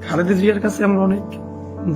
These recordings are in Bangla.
খালেদা জিয়ার কাছে আমার অনেক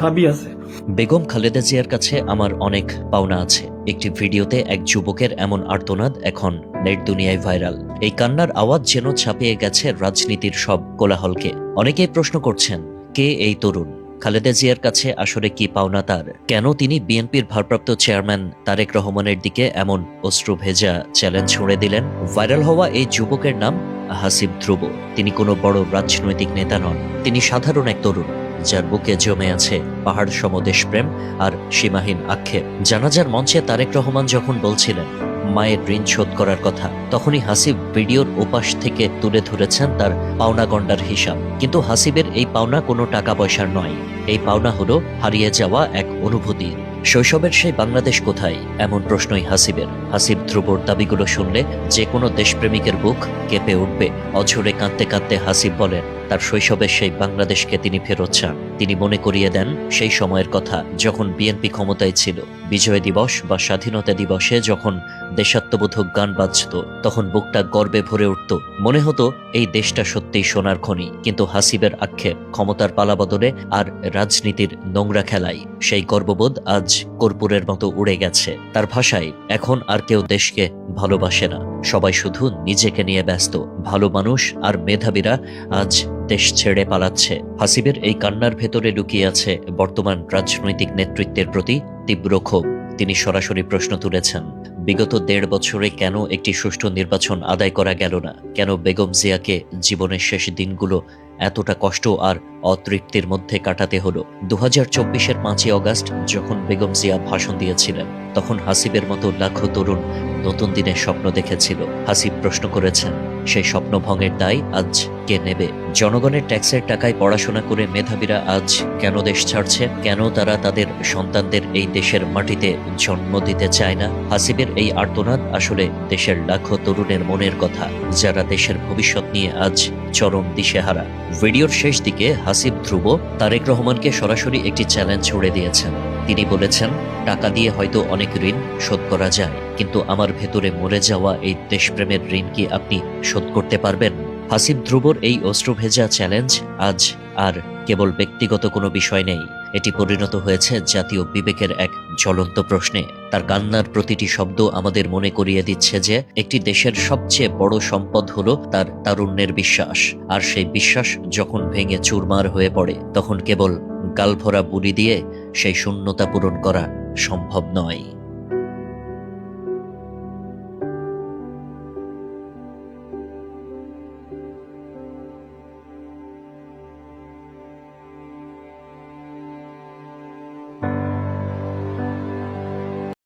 দাবি আছে। বেগম খালেদা জিয়ার কাছে আমার অনেক পাওনা আছে। একটি ভিডিওতে এক যুবকের এমন আর্তনাদ এখন নেট দুনিয়ায় ভাইরাল। এই কান্নার আওয়াজ যেন ছাপিয়ে গেছে রাজনীতির সব কোলাহলকে। অনেকেই প্রশ্ন করছেন, কে এই তরুণ? খালেদা জিয়ার কাছে আসলে কি পাওনা তার? কেন তিনি বিএনপির ভারপ্রাপ্ত চেয়ারম্যান তারেক রহমানের দিকে এমন অশ্রু ভেজা চ্যালেঞ্জ ছুড়ে দিলেন? ভাইরাল হওয়া এই যুবকের নাম হাসিব ধ্রুব। তিনি কোনো বড় রাজনৈতিক নেতা নন। তিনি সাধারণ এক তরুণ, যার বুকে জমে আছে পাহাড় সম দেশপ্রেম আর সীমাহীন আক্ষেপ। জানাজার মঞ্চে তারেক রহমান যখন বলছিলেন মায়ের ঋণ শোধ করার কথা, তখনই হাসিব ভিডিওর ওপাশ থেকে তুলে ধরেছেন তার পাওনা গন্ডার হিসাব। কিন্তু হাসিবের এই পাওনা কোনো টাকা পয়সার নয়। এই পাওনা হলো হারিয়ে যাওয়া এক অনুভূতি। শৈশবের সেই বাংলাদেশ কোথায়, এমন প্রশ্নই হাসিবের। হাসিব ধ্রুবর দাবিগুলো শুনলে যে কোনো দেশপ্রেমিকের বুক কেঁপে উঠবে। অঝরে কাঁদতে কাঁদতে হাসিব বলেন, তার শৈশবের সেই বাংলাদেশকে তিনি ফেরত চান। তিনি মনে করিয়ে দেন সেই সময়ের কথা, যখন বিএনপি ক্ষমতায় ছিল। বিজয় দিবস বা স্বাধীনতা দিবসে যখন দেশাত্মবোধক গান বাজত, তখন বুকটা গর্বে ভরে উঠত। মনে হতো এই দেশটা সত্যিই সোনার খনি। কিন্তু হাসিবের আক্ষেপ, ক্ষমতার পালাবদলে আর রাজনীতির নোংরা খেলায় সেই গর্ববোধ আজ কর্পূরের মতো উড়ে গেছে। তার ভাষায়, এখন আর কেউ দেশকে ভালোবাসে না, সবাই শুধু নিজেকে নিয়ে ব্যস্ত। ভালো মানুষ আর মেধাবীরা আজ দেশ ছেড়ে পালাচ্ছে। হাসিবের এই কান্নার ভেতরে লুকিয়ে আছে বর্তমান রাজনৈতিক নেতৃত্বের প্রতি তীব্র ক্ষোভ। তিনি সরাসরি প্রশ্ন তুলেছেন, বিগত ১.৫ বছরে কেন একটি সুষ্ঠু নির্বাচন আদায় করা গেল না? কেন বেগম জিয়াকে জীবনের শেষ দিনগুলো এতটা কষ্ট আর অতৃপ্তির মধ্যে কাটাতে হলো? ২০২৪-এর ৫ই অগাস্ট যখন বেগম জিয়া ভাষণ দিয়েছিলেন, তখন হাসিবের মতো লাখো তরুণ নতুন দিনের স্বপ্ন দেখেছিল। হাসিব প্রশ্ন করেছেন, সেই স্বপ্ন ভঙ্গের দায় আজ কে নেবে? জনগণের ট্যাক্সের টাকায় পড়াশোনা করে মেধাবীরা আজ কেন দেশ ছাড়ছে? কেন তারা তাদের সন্তানদের এই দেশের মাটিতে জন্ম দিতে চায় না? হাসিবের এই আর্তনাদ আসলে দেশের লাখো তরুণের মনের কথা, যারা দেশের ভবিষ্যৎ নিয়ে আজ চরম দিশেহারা। ভিডিওর শেষ দিকে হাসিব ধ্রুব তারেক রহমানকে সরাসরি একটি চ্যালেঞ্জ ছুড়ে দিয়েছেন। তিনি বলেছেন, টাকা দিয়ে হয়তো অনেক ঋণ শোধ করা যায়, কিন্তু আমার ভেতরে মরে যাওয়া এই দেশপ্রেমের ঋণ কি আপনি শোধ করতে পারবেন? হাসিব ধ্রুবর এই অশ্রুভেজা চ্যালেঞ্জ আজ আর কেবল ব্যক্তিগত কোনো বিষয় নেই। এটি পরিণত হয়েছে জাতীয় বিবেকের এক জ্বলন্ত প্রশ্নে। তার কান্নার প্রতিটি শব্দ আমাদের মনে করিয়ে দিচ্ছে যে একটি দেশের সবচেয়ে বড় সম্পদ হলো তার তারুণ্যের বিশ্বাস। আর সেই বিশ্বাস যখন ভেঙে চুরমার হয়ে পড়ে, তখন কেবল গালভরা বুলি দিয়ে সেই শূন্যতা পূরণ করা সম্ভব নয়।